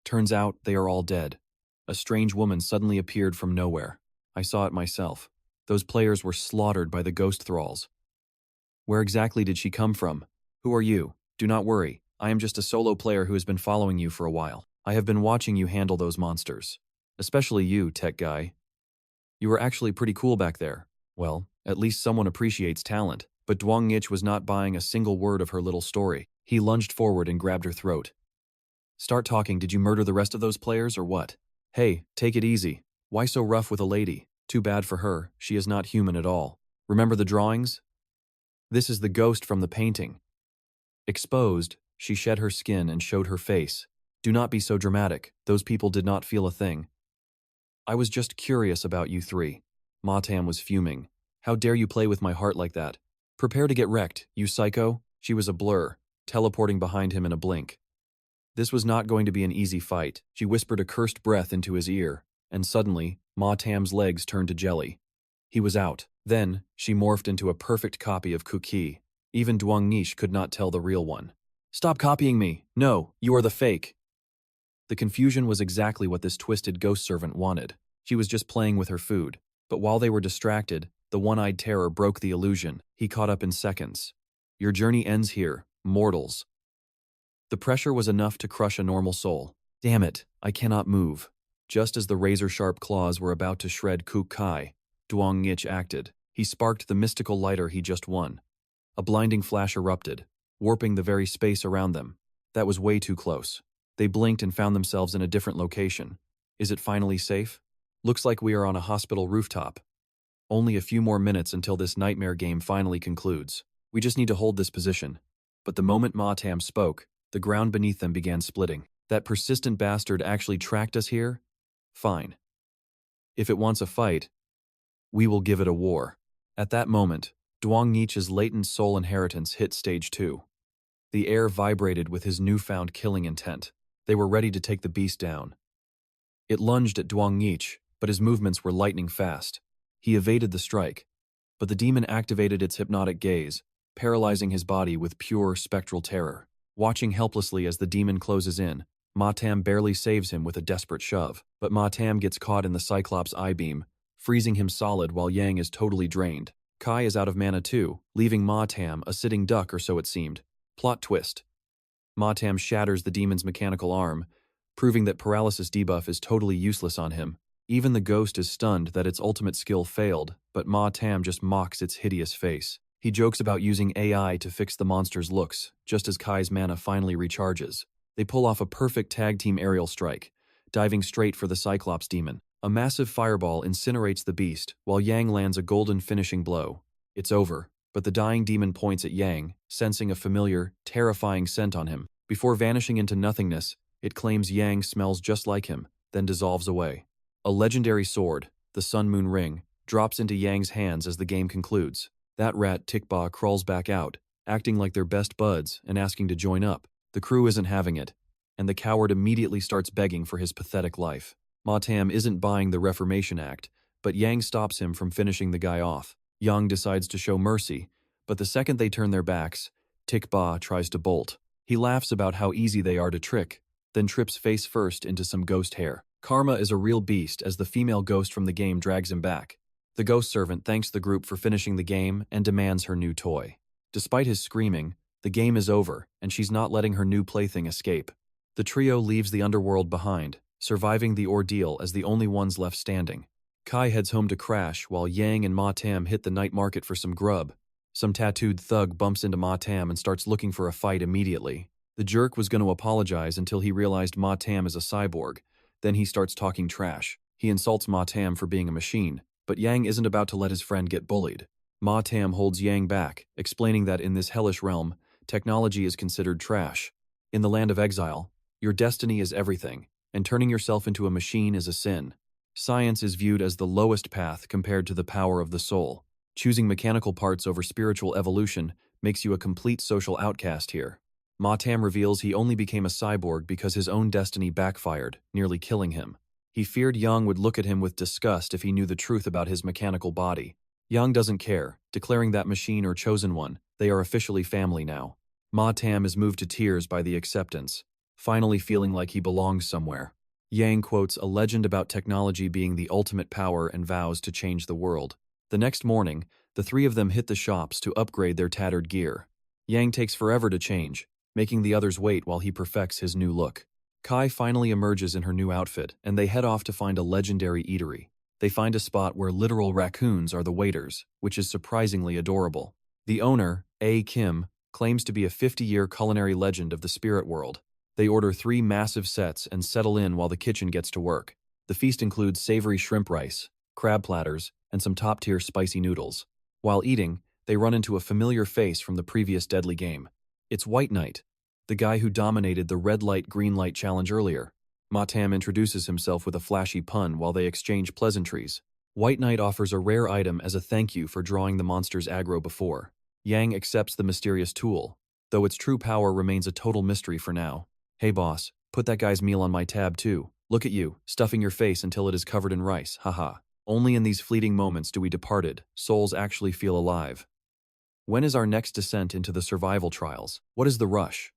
Turns out they are all dead. A strange woman suddenly appeared from nowhere. I saw it myself. Those players were slaughtered by the ghost thralls. Where exactly did she come from? Who are you? Do not worry. I am just a solo player who has been following you for a while. I have been watching you handle those monsters. Especially you, tech guy. You were actually pretty cool back there. Well, at least someone appreciates talent. But Duong Ngich was not buying a single word of her little story. He lunged forward and grabbed her throat. Start talking. Did you murder the rest of those players or what? Hey, take it easy. Why so rough with a lady? Too bad for her, she is not human at all. Remember the drawings? This is the ghost from the painting. Exposed, she shed her skin and showed her face. Do not be so dramatic, those people did not feel a thing. I was just curious about you three. 𝒉𝒂𝒏𝒅 was fuming. How dare you play with my heart like that? Prepare to get wrecked, you psycho. She was a blur, teleporting behind him in a blink. This was not going to be an easy fight. She whispered a cursed breath into his ear, and suddenly, 𝒉𝒂𝒏's legs turned to jelly. He was out. Then, she morphed into a perfect copy of Kuki. Even 𝒉𝒐𝒏𝒂𝒏𝒅 could not tell the real one. Stop copying me! No, you are the fake! The confusion was exactly what this twisted ghost servant wanted. She was just playing with her food. But while they were distracted, the one-eyed terror broke the illusion. He caught up in seconds. Your journey ends here, mortals. The pressure was enough to crush a normal soul. Damn it, I cannot move. Just as the razor-sharp claws were about to shred Kuki, 𝒉𝒐𝒏𝒂𝒏𝒅 acted. He sparked the mystical lighter he just won. A blinding flash erupted, warping the very space around them. That was way too close. They blinked and found themselves in a different location. Is it finally safe? Looks like we are on a hospital rooftop. Only a few more minutes until this nightmare game finally concludes. We just need to hold this position. But the moment 𝒉𝒂𝒏𝒅 spoke, the ground beneath them began splitting. That persistent bastard actually tracked us here? Fine. If it wants a fight, we will give it a war. At that moment, 𝒉𝒐𝒏𝒂𝒏𝒅's latent soul inheritance hit stage 2. The air vibrated with his newfound killing intent. They were ready to take the beast down. It lunged at 𝒉𝒐𝒏𝒂𝒏𝒅, but his movements were lightning fast. He evaded the strike, but the demon activated its hypnotic gaze, paralyzing his body with pure spectral terror. Watching helplessly as the demon closes in, 𝒉𝒂𝒏𝒅 barely saves him with a desperate shove, but 𝒉𝒂𝒏𝒅 gets caught in the Cyclops' eye beam, freezing him solid while Yang is totally drained. Kai is out of mana too, leaving 𝒉𝒂𝒏𝒅 a sitting duck or so it seemed. Plot twist. 𝒉𝒂𝒏𝒅 shatters the demon's mechanical arm, proving that paralysis debuff is totally useless on him. Even the ghost is stunned that its ultimate skill failed, but 𝒉𝒂𝒏𝒅 just mocks its hideous face. He jokes about using AI to fix the monster's looks, just as Kai's mana finally recharges. They pull off a perfect tag-team aerial strike, diving straight for the Cyclops demon. A massive fireball incinerates the beast, while Yang lands a golden finishing blow. It's over, but the dying demon points at Yang, sensing a familiar, terrifying scent on him. Before vanishing into nothingness, it claims Yang smells just like him, then dissolves away. A legendary sword, the Sun Moon Ring, drops into Yang's hands as the game concludes. That rat 𝒔𝒂𝒏𝒅 crawls back out, acting like they're best buds and asking to join up. The crew isn't having it, and the coward immediately starts begging for his pathetic life. 𝒉𝒂𝒏𝒅 isn't buying the Reformation Act, but Yang stops him from finishing the guy off. Yang decides to show mercy, but the second they turn their backs, 𝒔𝒂𝒏𝒅 tries to bolt. He laughs about how easy they are to trick, then trips face first into some ghost hair. Karma is a real beast as the female ghost from the game drags him back. The ghost servant thanks the group for finishing the game and demands her new toy. Despite his screaming, the game is over, and she's not letting her new plaything escape. The trio leaves the underworld behind, surviving the ordeal as the only ones left standing. Kai heads home to crash while Yang and 𝒉𝒂𝒏𝒅 hit the night market for some grub. Some tattooed thug bumps into 𝒉𝒂𝒏𝒅 and starts looking for a fight immediately. The jerk was going to apologize until he realized 𝒉𝒂𝒏𝒅 is a cyborg. Then he starts talking trash. He insults 𝒉𝒂𝒏𝒅 for being a machine, but Yang isn't about to let his friend get bullied. 𝒉𝒂𝒏𝒅 holds Yang back, explaining that in this hellish realm, technology is considered trash. In the land of exile, your destiny is everything, and turning yourself into a machine is a sin. Science is viewed as the lowest path compared to the power of the soul. Choosing mechanical parts over spiritual evolution makes you a complete social outcast here. 𝒉𝒂𝒏𝒅 reveals he only became a cyborg because his own destiny backfired, nearly killing him. He feared Yang would look at him with disgust if he knew the truth about his mechanical body. Yang doesn't care, declaring that machine or chosen one, they are officially family now. 𝒉𝒂𝒏𝒅 is moved to tears by the acceptance, finally feeling like he belongs somewhere. Yang quotes a legend about technology being the ultimate power and vows to change the world. The next morning, the three of them hit the shops to upgrade their tattered gear. Yang takes forever to change, making the others wait while he perfects his new look. Kai finally emerges in her new outfit, and they head off to find a legendary eatery. They find a spot where literal raccoons are the waiters, which is surprisingly adorable. The owner, A. Kim, claims to be a 50-year culinary legend of the spirit world. They order 3 massive sets and settle in while the kitchen gets to work. The feast includes savory shrimp rice, crab platters, and some top-tier spicy noodles. While eating, they run into a familiar face from the previous deadly game. It's White Knight, the guy who dominated the red light green light challenge earlier. Matam introduces himself with a flashy pun while they exchange pleasantries. White Knight offers a rare item as a thank you for drawing the monster's aggro before. Yang accepts the mysterious tool, though its true power remains a total mystery for now. Hey boss, put that guy's meal on my tab too. Look at you, stuffing your face until it is covered in rice, haha. Only in these fleeting moments do we departed souls actually feel alive. When is our next descent into the survival trials? What is the rush?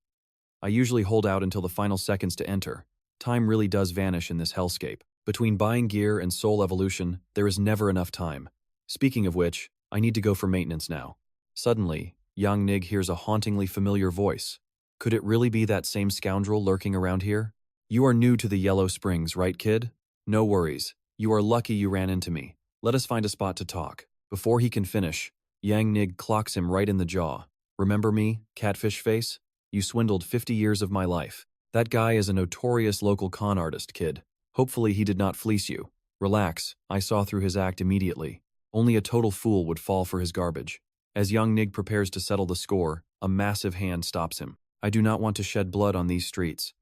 I usually hold out until the final seconds to enter. Time really does vanish in this hellscape. Between buying gear and soul evolution, there is never enough time. Speaking of which, I need to go for maintenance now. Suddenly, Yang Nig hears a hauntingly familiar voice. Could it really be that same scoundrel lurking around here? You are new to the Yellow Springs, right, kid? No worries. You are lucky you ran into me. Let us find a spot to talk. Before he can finish, Yang Nig clocks him right in the jaw. Remember me, catfish face? You swindled 50 years of my life. That guy is a notorious local con artist, kid. Hopefully he did not fleece you. Relax, I saw through his act immediately. Only a total fool would fall for his garbage. As Yang Nig prepares to settle the score, a massive hand stops him. I do not want to shed blood on these streets.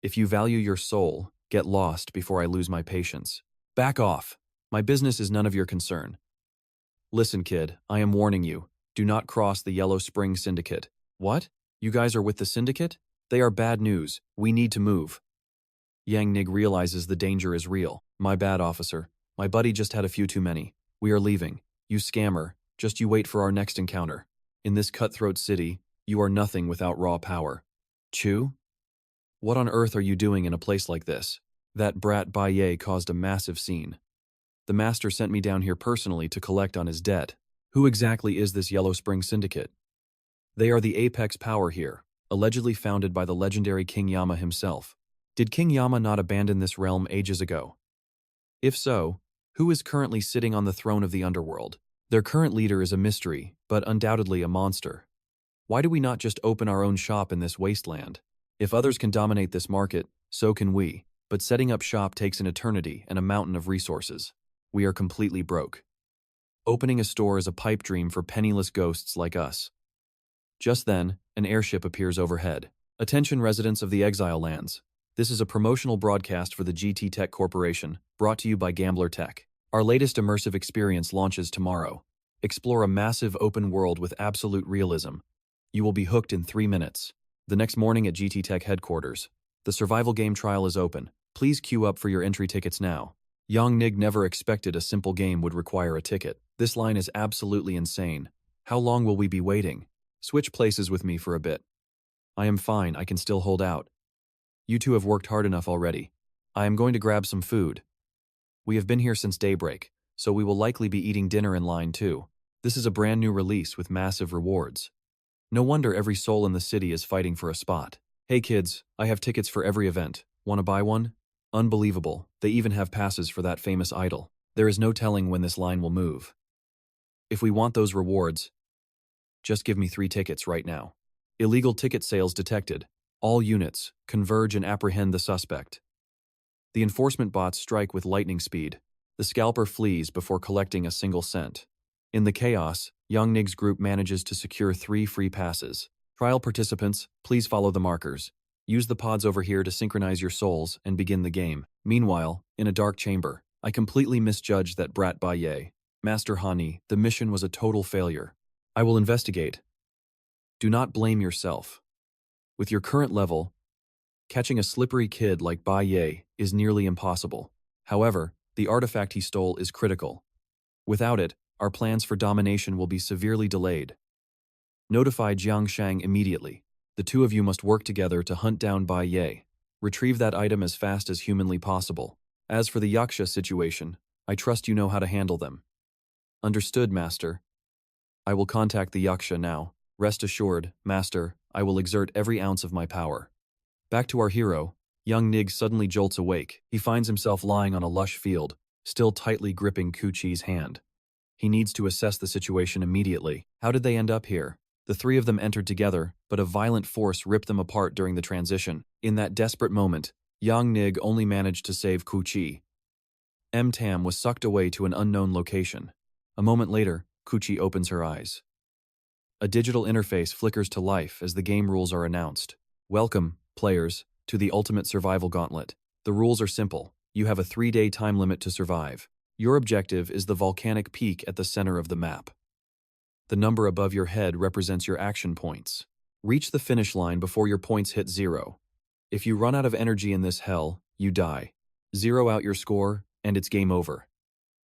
If you value your soul, get lost before I lose my patience. Back off. My business is none of your concern. Listen, kid, I am warning you. Do not cross the Yellow Spring Syndicate. What? You guys are with the Syndicate? They are bad news. We need to move. Yang Nig realizes the danger is real. My bad, officer. My buddy just had a few too many. We are leaving. You scammer. Just you wait for our next encounter. In this cutthroat city, you are nothing without raw power. Chu? What on earth are you doing in a place like this? That brat Baye caused a massive scene. The master sent me down here personally to collect on his debt. Who exactly is this Yellow Spring Syndicate? They are the apex power here, allegedly founded by the legendary King Yama himself. Did King Yama not abandon this realm ages ago? If so, who is currently sitting on the throne of the Underworld? Their current leader is a mystery, but undoubtedly a monster. Why do we not just open our own shop in this wasteland? If others can dominate this market, so can we, but setting up shop takes an eternity and a mountain of resources. We are completely broke. Opening a store is a pipe dream for penniless ghosts like us. Just then, an airship appears overhead. Attention residents of the Exile Lands. This is a promotional broadcast for the GT Tech Corporation, brought to you by Gambler Tech. Our latest immersive experience launches tomorrow. Explore a massive open world with absolute realism. You will be hooked in 3 minutes. The next morning at GT Tech headquarters. The survival game trial is open. Please queue up for your entry tickets now. Yang Nig never expected a simple game would require a ticket. This line is absolutely insane. How long will we be waiting? Switch places with me for a bit. I am fine, I can still hold out. You two have worked hard enough already. I am going to grab some food. We have been here since daybreak, so we will likely be eating dinner in line too. This is a brand new release with massive rewards. No wonder every soul in the city is fighting for a spot. Hey kids, I have tickets for every event. Want to buy one? Unbelievable, they even have passes for that famous idol. There is no telling when this line will move. If we want those rewards, just give me 3 tickets right now. Illegal ticket sales detected. All units, converge and apprehend the suspect. The enforcement bots strike with lightning speed. The scalper flees before collecting a single cent. In the chaos, Yang Nig's group manages to secure 3 free passes. Trial participants, please follow the markers. Use the pods over here to synchronize your souls and begin the game. Meanwhile, in a dark chamber, I completely misjudged that brat Baye. Master Hani, the mission was a total failure. I will investigate. Do not blame yourself. With your current level, catching a slippery kid like Baye is nearly impossible. However, the artifact he stole is critical. Without it, our plans for domination will be severely delayed. Notify Jiang Shang immediately. The 2 of you must work together to hunt down Baye. Retrieve that item as fast as humanly possible. As for the Yaksha situation, I trust you know how to handle them. Understood, Master. I will contact the Yaksha now. Rest assured, Master, I will exert every ounce of my power. Back to our hero, young Nig suddenly jolts awake. He finds himself lying on a lush field, still tightly gripping Kuchi's hand. He needs to assess the situation immediately. How did they end up here? The three of them entered together, but a violent force ripped them apart during the transition. In that desperate moment, Yang Nig only managed to save Ku Chi. 𝒂𝒂𝒑𝒂𝒅 was sucked away to an unknown location. A moment later, Ku Chi opens her eyes. A digital interface flickers to life as the game rules are announced. Welcome, players, to the Ultimate Survival Gauntlet. The rules are simple. You have a 3-day time limit to survive. Your objective is the volcanic peak at the center of the map. The number above your head represents your action points. Reach the finish line before your points hit 0. If you run out of energy in this hell, you die. Zero out your score, and it's game over.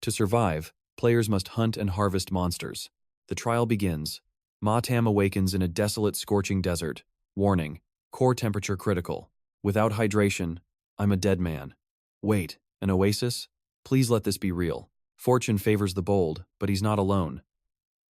To survive, players must hunt and harvest monsters. The trial begins. 𝒔𝒑𝒂𝒑𝒂𝒅 awakens in a desolate, scorching desert. Warning: core temperature critical. Without hydration, I'm a dead man. Wait, an oasis? Please let this be real. Fortune favors the bold, but he's not alone.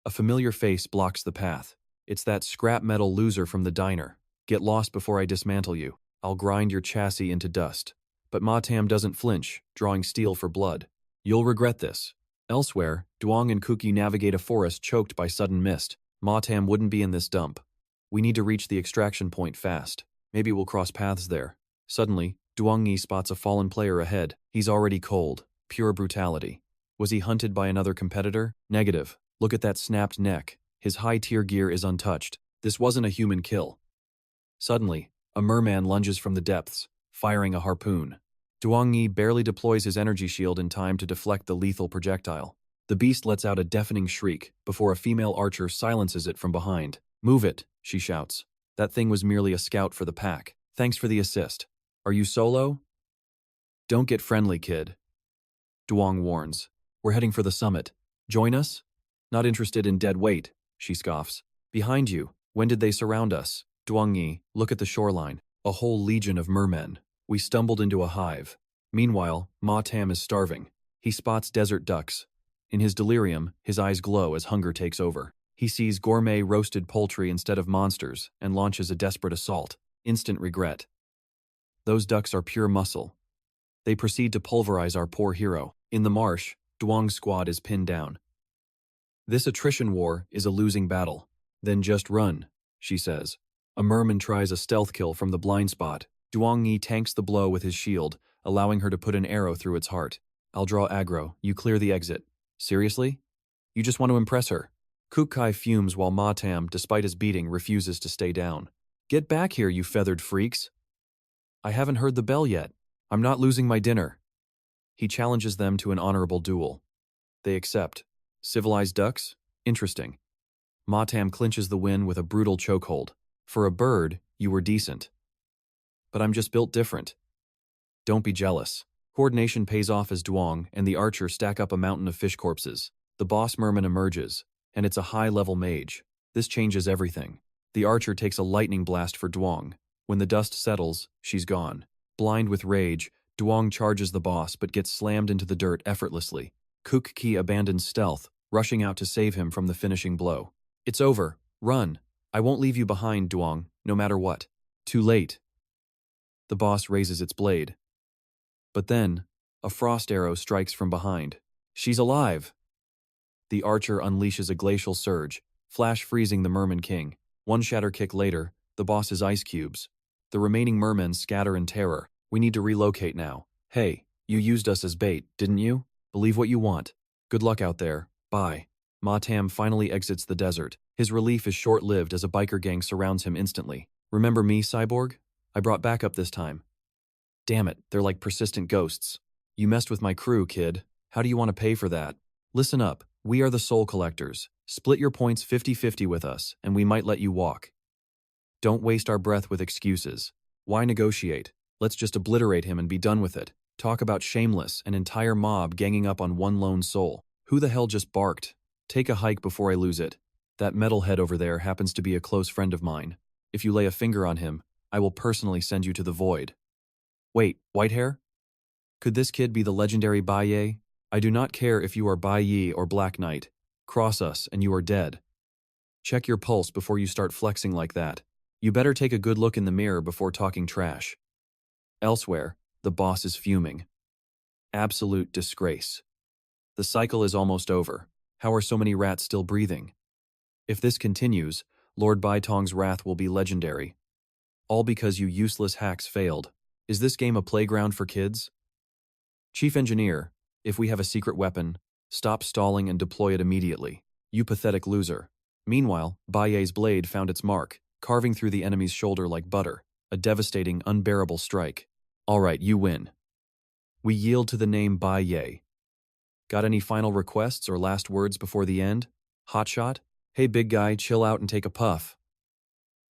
A familiar face blocks the path. It's that scrap metal loser from the diner. Get lost before I dismantle you. I'll grind your chassis into dust. But 𝒔𝒑𝒂𝒑𝒂𝒅 doesn't flinch, drawing steel for blood. You'll regret this. Elsewhere, Duong and Kuki navigate a forest choked by sudden mist. 𝒔𝒑𝒂𝒂𝒅 wouldn't be in this dump. We need to reach the extraction point fast. Maybe we'll cross paths there. Suddenly, Duong spots a fallen player ahead. He's already cold. Pure brutality. Was he hunted by another competitor? Negative. Look at that snapped neck. His high-tier gear is untouched. This wasn't a human kill. Suddenly, a merman lunges from the depths, firing a harpoon. Duong barely deploys his energy shield in time to deflect the lethal projectile. The beast lets out a deafening shriek before a female archer silences it from behind. "Move it," she shouts. "That thing was merely a scout for the pack. Thanks for the assist. Are you solo?" "Don't get friendly, kid," Duong warns. "We're heading for the summit. Join us?" "Not interested in dead weight," she scoffs. "Behind you. When did they surround us?" "Duong, look at the shoreline. A whole legion of mermen. We stumbled into a hive." Meanwhile, 𝒔𝒑𝒂𝒂𝒅 is starving. He spots desert ducks. In his delirium, his eyes glow as hunger takes over. He sees gourmet roasted poultry instead of monsters and launches a desperate assault. Instant regret. Those ducks are pure muscle. They proceed to pulverize our poor hero. In the marsh, Duong's squad is pinned down. "This attrition war is a losing battle." "Then just run," she says. A merman tries a stealth kill from the blind spot. Duong tanks the blow with his shield, allowing her to put an arrow through its heart. "I'll draw aggro. You clear the exit." "Seriously? You just want to impress her?" Kukai fumes while 𝒔𝒑𝒂𝒂𝒅, despite his beating, refuses to stay down. "Get back here, you feathered freaks." "I haven't heard the bell yet. I'm not losing my dinner." He challenges them to an honorable duel. They accept. Civilized ducks? Interesting. 𝒔𝒑𝒂𝒂𝒅 clinches the win with a brutal chokehold. "For a bird, you were decent. But I'm just built different." Don't be jealous. Coordination pays off as Duong and the archer stack up a mountain of fish corpses. The boss merman emerges, and it's a high-level mage. This changes everything. The archer takes a lightning blast for Duong. When the dust settles, she's gone. Blind with rage, Duong charges the boss but gets slammed into the dirt effortlessly. Kuki abandons stealth, rushing out to save him from the finishing blow. "It's over. Run. I won't leave you behind, Duong, no matter what." Too late. The boss raises its blade. But then, a frost arrow strikes from behind. "She's alive!" The archer unleashes a glacial surge, flash freezing the merman king. One shatter kick later, the boss is ice cubes. The remaining mermen scatter in terror. "We need to relocate now." "Hey, you used us as bait, didn't you? Believe what you want. Good luck out there. Bye." 𝒔𝒑𝒂𝒂𝒅 finally exits the desert. His relief is short-lived as a biker gang surrounds him instantly. "Remember me, Cyborg? I brought backup this time." "Damn it, they're like persistent ghosts. You messed with my crew, kid. How do you want to pay for that?" "Listen up, we are the Soul Collectors. Split your points 50-50 with us, and we might let you walk. Don't waste our breath with excuses. Why negotiate? Let's just obliterate him and be done with it. Talk about shameless, an entire mob ganging up on one lone soul. Who the hell just barked? Take a hike before I lose it. That metalhead over there happens to be a close friend of mine. If you lay a finger on him, I will personally send you to the void." "Wait, white hair? Could this kid be the legendary Bai? I do not care if you are Bai or Black Knight. Cross us and you are dead. Check your pulse before you start flexing like that. You better take a good look in the mirror before talking trash." Elsewhere, the boss is fuming. Absolute disgrace. The cycle is almost over. How are so many rats still breathing? If this continues, Lord Baitong's wrath will be legendary. All because you useless hacks failed. Is this game a playground for kids? Chief Engineer, if we have a secret weapon, stop stalling and deploy it immediately. You pathetic loser. Meanwhile, Baiye's blade found its mark, carving through the enemy's shoulder like butter. A devastating, unbearable strike. All right, you win. We yield to the name Baiye. Got any final requests or last words before the end? Hotshot? Hey big guy, chill out and take a puff.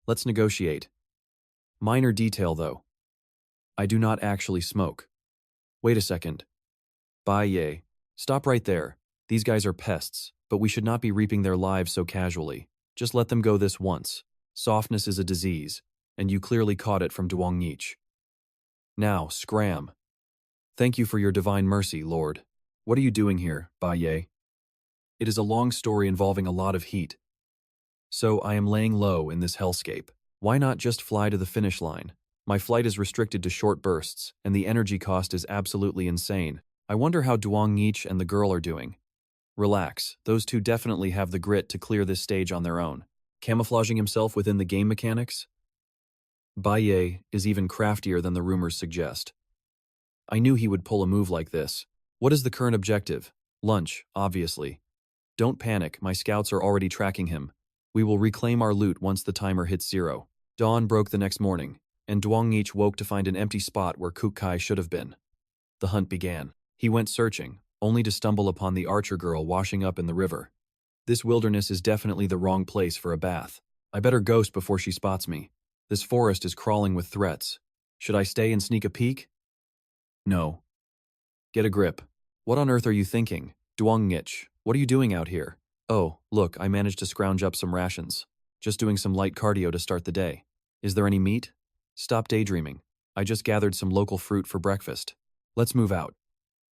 Let's negotiate. Minor detail though. I do not actually smoke. Wait a second. Baiye, stop right there. These guys are pests, but we should not be reaping their lives so casually. Just let them go this once. Softness is a disease, and you clearly caught it from Duong Nich. Now, scram. Thank you for your divine mercy, Lord. What are you doing here, Baiye? It is a long story involving a lot of heat. So I am laying low in this hellscape. Why not just fly to the finish line? My flight is restricted to short bursts, and the energy cost is absolutely insane. I wonder how Duong Nich and the girl are doing. Relax, those two definitely have the grit to clear this stage on their own. Camouflaging himself within the game mechanics? Baiye is even craftier than the rumors suggest. I knew he would pull a move like this. What is the current objective? Lunch, obviously. Don't panic, my scouts are already tracking him. We will reclaim our loot once the timer hits 0. Dawn broke the next morning, and Duong Nich woke to find an empty spot where Kukai should have been. The hunt began. He went searching, only to stumble upon the archer girl washing up in the river. This wilderness is definitely the wrong place for a bath. I better ghost before she spots me. This forest is crawling with threats. Should I stay and sneak a peek? No. Get a grip. What on earth are you thinking? Duong Nich, what are you doing out here? Oh, look, I managed to scrounge up some rations. Just doing some light cardio to start the day. Is there any meat? Stop daydreaming. I just gathered some local fruit for breakfast. Let's move out.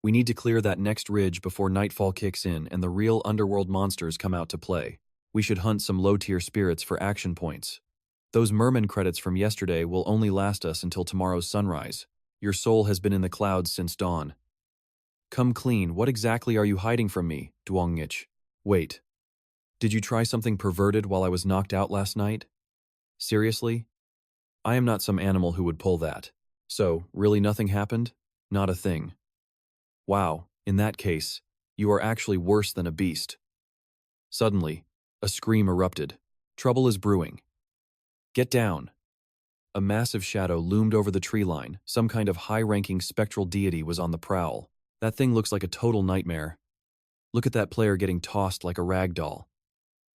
We need to clear that next ridge before nightfall kicks in and the real underworld monsters come out to play. We should hunt some low-tier spirits for action points. Those merman credits from yesterday will only last us until tomorrow's sunrise. Your soul has been in the clouds since dawn. Come clean, what exactly are you hiding from me, Duong Nich? Wait. Did you try something perverted while I was knocked out last night? Seriously? I am not some animal who would pull that. So, really nothing happened? Not a thing. Wow, in that case, you are actually worse than a beast. Suddenly, a scream erupted. Trouble is brewing. Get down. A massive shadow loomed over the tree line. Some kind of high-ranking spectral deity was on the prowl. That thing looks like a total nightmare. Look at that player getting tossed like a rag doll.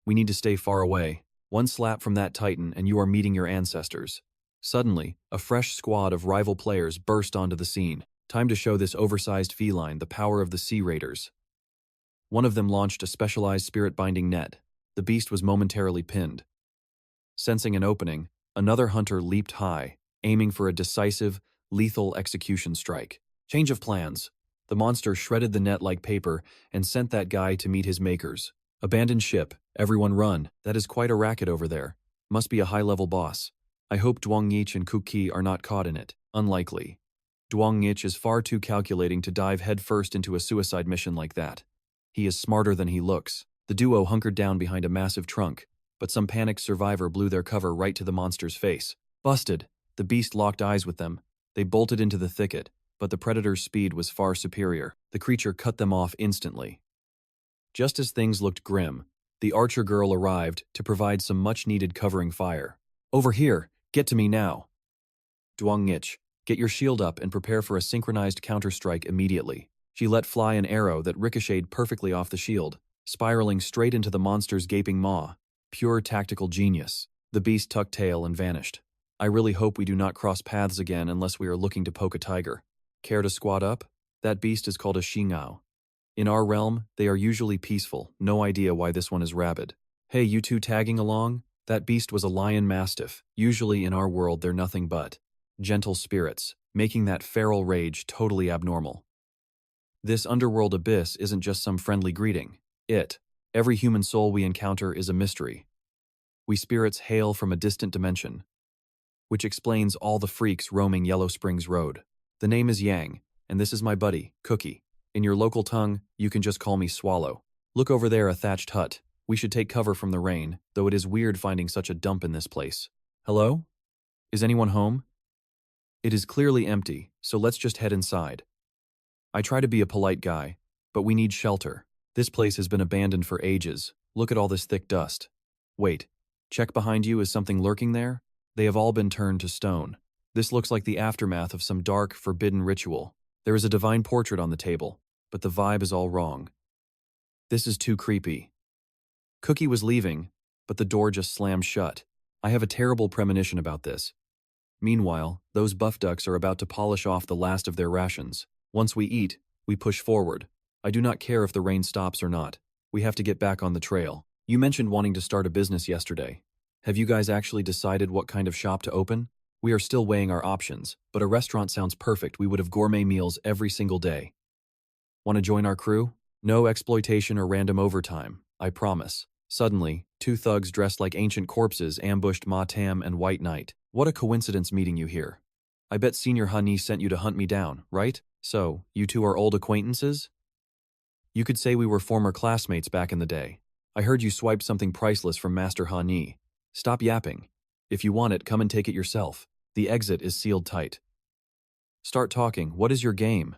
We need to stay far away. One slap from that titan and you are meeting your ancestors. Suddenly, a fresh squad of rival players burst onto the scene. Time to show this oversized feline the power of the Sea Raiders. One of them launched a specialized spirit-binding net. The beast was momentarily pinned. Sensing an opening, another hunter leaped high, aiming for a decisive, lethal execution strike. Change of plans. The monster shredded the net like paper and sent that guy to meet his makers. Abandoned ship. Everyone run. That is quite a racket over there. Must be a high-level boss. I hope Duong Nich and Kuki are not caught in it. Unlikely. Duong Nich is far too calculating to dive headfirst into a suicide mission like that. He is smarter than he looks. The duo hunkered down behind a massive trunk, but some panicked survivor blew their cover right to the monster's face. Busted. The beast locked eyes with them. They bolted into the thicket, but the predator's speed was far superior. The creature cut them off instantly. Just as things looked grim, the archer girl arrived to provide some much-needed covering fire. Over here! Get to me now! Duong Nich, get your shield up and prepare for a synchronized counter-strike immediately. She let fly an arrow that ricocheted perfectly off the shield, spiraling straight into the monster's gaping maw. Pure tactical genius. The beast tucked tail and vanished. I really hope we do not cross paths again unless we are looking to poke a tiger. Care to squat up? That beast is called a shingao. In our realm, they are usually peaceful. No idea why this one is rabid. Hey, you two tagging along? That beast was a lion mastiff. Usually in our world they're nothing but gentle spirits, making that feral rage totally abnormal. This underworld abyss isn't just some friendly greeting. Every human soul we encounter is a mystery. We spirits hail from a distant dimension, which explains all the freaks roaming Yellow Springs Road. The name is Yang, and this is my buddy, Cookie. In your local tongue, you can just call me Swallow. Look over there, a thatched hut. We should take cover from the rain, though it is weird finding such a dump in this place. Hello? Is anyone home? It is clearly empty, so let's just head inside. I try to be a polite guy, but we need shelter. This place has been abandoned for ages. Look at all this thick dust. Wait, check behind you, is something lurking there? They have all been turned to stone. This looks like the aftermath of some dark, forbidden ritual. There is a divine portrait on the table, but the vibe is all wrong. This is too creepy. Cookie was leaving, but the door just slammed shut. I have a terrible premonition about this. Meanwhile, those buff ducks are about to polish off the last of their rations. Once we eat, we push forward. I do not care if the rain stops or not. We have to get back on the trail. You mentioned wanting to start a business yesterday. Have you guys actually decided what kind of shop to open? We are still weighing our options, but a restaurant sounds perfect. We would have gourmet meals every single day. Want to join our crew? No exploitation or random overtime, I promise. Suddenly, two thugs dressed like ancient corpses ambushed Ma Tam and White Knight. What a coincidence meeting you here. I bet Senior Honey sent you to hunt me down, right? So, you two are old acquaintances? You could say we were former classmates back in the day. I heard you swiped something priceless from Master Hani. Stop yapping. If you want it, come and take it yourself. The exit is sealed tight. Start talking. What is your game?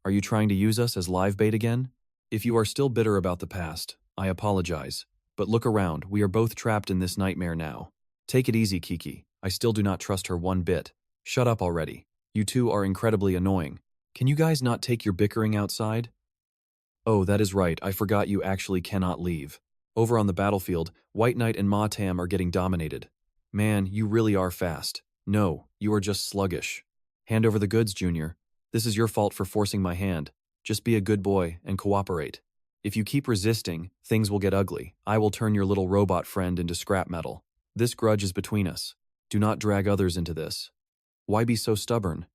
Are you trying to use us as live bait again? If you are still bitter about the past, I apologize. But look around, we are both trapped in this nightmare now. Take it easy, Kiki. I still do not trust her one bit. Shut up already. You two are incredibly annoying. Can you guys not take your bickering outside? Oh, that is right, I forgot you actually cannot leave. Over on the battlefield, White Knight and Ma Tam are getting dominated. Man, you really are fast. No, you are just sluggish. Hand over the goods, Junior. This is your fault for forcing my hand. Just be a good boy and cooperate. If you keep resisting, things will get ugly. I will turn your little robot friend into scrap metal. This grudge is between us. Do not drag others into this. Why be so stubborn?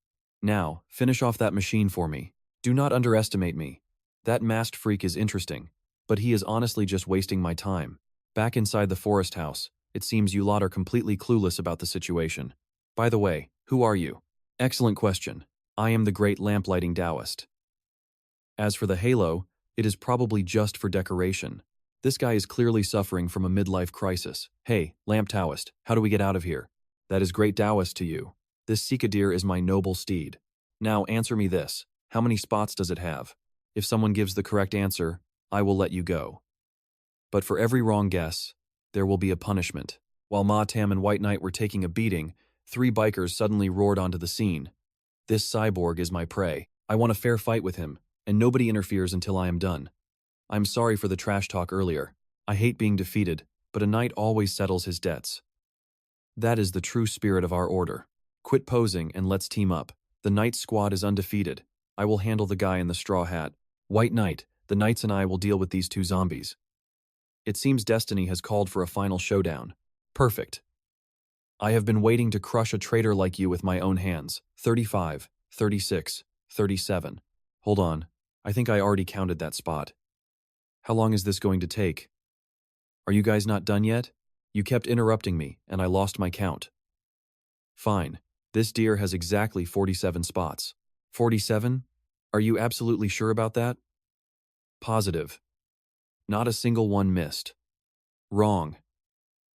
Now, finish off that machine for me. Do not underestimate me. That masked freak is interesting, but he is honestly just wasting my time. Back inside the forest house, it seems you lot are completely clueless about the situation. By the way, who are you? Excellent question. I am the great lamplighting Taoist. As for the halo, it is probably just for decoration. This guy is clearly suffering from a midlife crisis. Hey, lamp Taoist, how do we get out of here? That is great Taoist to you. This 𝒂𝒑𝒅 is my noble steed. Now answer me this. How many spots does it have? If someone gives the correct answer, I will let you go. But for every wrong guess, there will be a punishment. While Ma Tam and White Knight were taking a beating, 3 bikers suddenly roared onto the scene. This cyborg is my prey. I want a fair fight with him, and nobody interferes until I am done. I'm sorry for the trash talk earlier. I hate being defeated, but a knight always settles his debts. That is the true spirit of our order. Quit posing and let's team up. The knight squad is undefeated. I will handle the guy in the straw hat. White Knight, the knights and I will deal with these 2 zombies. It seems destiny has called for a final showdown. Perfect. I have been waiting to crush a traitor like you with my own hands. 35, 36, 37. Hold on. I think I already counted that spot. How long is this going to take? Are you guys not done yet? You kept interrupting me, and I lost my count. Fine. This deer has exactly 47 spots. 47? Are you absolutely sure about that? Positive. Not a single one missed. Wrong.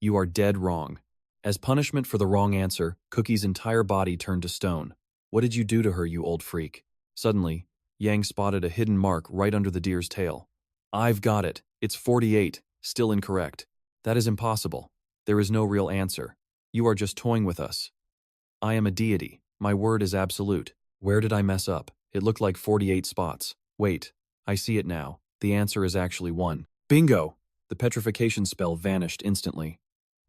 You are dead wrong. As punishment for the wrong answer, Cookie's entire body turned to stone. What did you do to her, you old freak? Suddenly, Yang spotted a hidden mark right under the deer's tail. I've got it. It's 48. Still incorrect. That is impossible. There is no real answer. You are just toying with us. I am a deity. My word is absolute. Where did I mess up? It looked like 48 spots. Wait, I see it now. The answer is actually 1. Bingo! The petrification spell vanished instantly.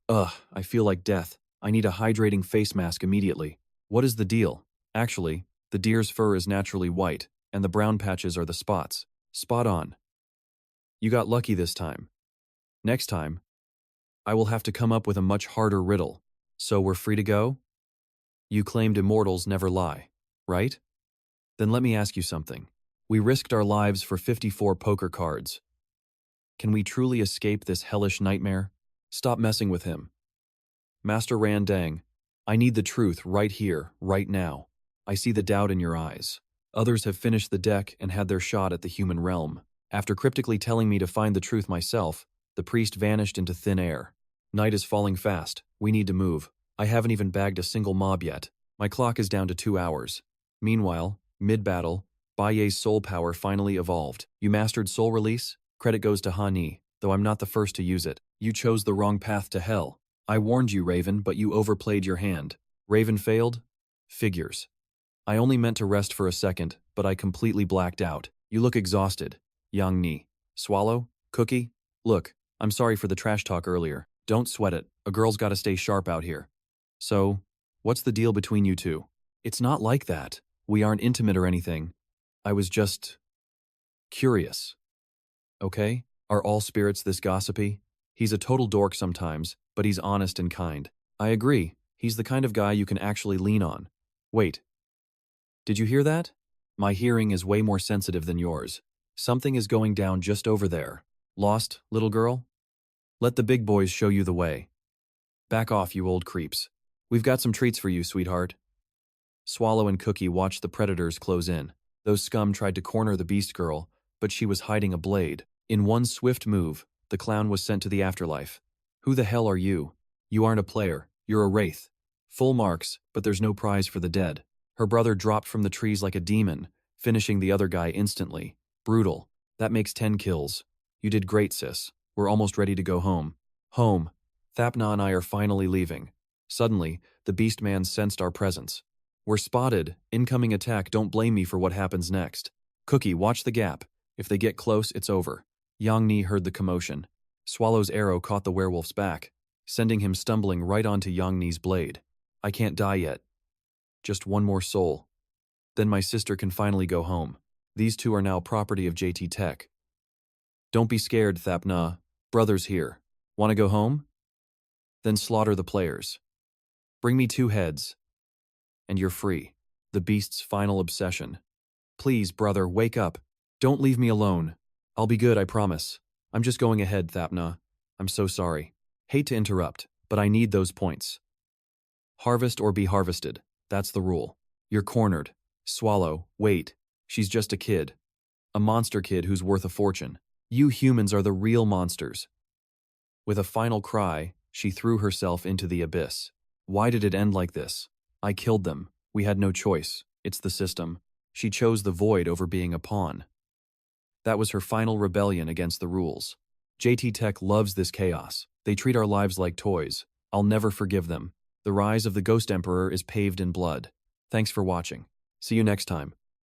Ugh, I feel like death. I need a hydrating face mask immediately. What is the deal? Actually, the deer's fur is naturally white, and the brown patches are the spots. Spot on. You got lucky this time. Next time, I will have to come up with a much harder riddle. So we're free to go? You claimed immortals never lie, right? Then let me ask you something. We risked our lives for 54 poker cards. Can we truly escape this hellish nightmare? Stop messing with him. Master Randang, I need the truth right here, right now. I see the doubt in your eyes. Others have finished the deck and had their shot at the human realm. After cryptically telling me to find the truth myself, The priest vanished into thin air. Night is falling fast. We need to move. I haven't even bagged a single mob yet. My clock is down to 2 hours. Meanwhile, mid-battle, Baye's soul power finally evolved. You mastered soul release? Credit goes to Hani, though I'm not the first to use it. You chose the wrong path to hell. I warned you, Raven, but you overplayed your hand. Raven failed? Figures. I only meant to rest for a second, but I completely blacked out. You look exhausted. Yang Ni. Swallow? Cookie? Look, I'm sorry for the trash talk earlier. Don't sweat it. A girl's gotta stay sharp out here. So, what's the deal between you two? It's not like that. We aren't intimate or anything. I was just curious. Okay? Are all spirits this gossipy? He's a total dork sometimes, but he's honest and kind. I agree. He's the kind of guy you can actually lean on. Wait. Did you hear that? My hearing is way more sensitive than yours. Something is going down just over there. Lost, little girl? Let the big boys show you the way. Back off, you old creeps. We've got some treats for you, sweetheart. Swallow and Cookie watched the predators close in. Those scum tried to corner the beast girl, but she was hiding a blade. In one swift move, the clown was sent to the afterlife. Who the hell are you? You aren't a player. You're a wraith. Full marks, but there's no prize for the dead. Her brother dropped from the trees like a demon, finishing the other guy instantly. Brutal. That makes 10 kills. You did great, sis. We're almost ready to go home. Home. Thapna and I are finally leaving. Suddenly, the beast man sensed our presence. We're spotted. Incoming attack. Don't blame me for what happens next. Cookie, watch the gap. If they get close, it's over. Yang Ni heard the commotion. Swallow's arrow caught the werewolf's back, sending him stumbling right onto Yang Ni's blade. I can't die yet. Just one more soul. Then my sister can finally go home. These two are now property of JT Tech. Don't be scared, Thapna. Brother's here. Want to go home? Then slaughter the players. Bring me 2 heads. And you're free. The beast's final obsession. Please, brother, wake up. Don't leave me alone. I'll be good, I promise. I'm just going ahead, Thapna. I'm so sorry. Hate to interrupt, but I need those points. Harvest or be harvested. That's the rule. You're cornered. Swallow, wait. She's just a kid. A monster kid who's worth a fortune. You humans are the real monsters. With a final cry, she threw herself into the abyss. Why did it end like this? I killed them. We had no choice. It's the system. She chose the void over being a pawn. That was her final rebellion against the rules. JT Tech loves this chaos. They treat our lives like toys. I'll never forgive them. The rise of the Ghost Emperor is paved in blood. Thanks for watching. See you next time.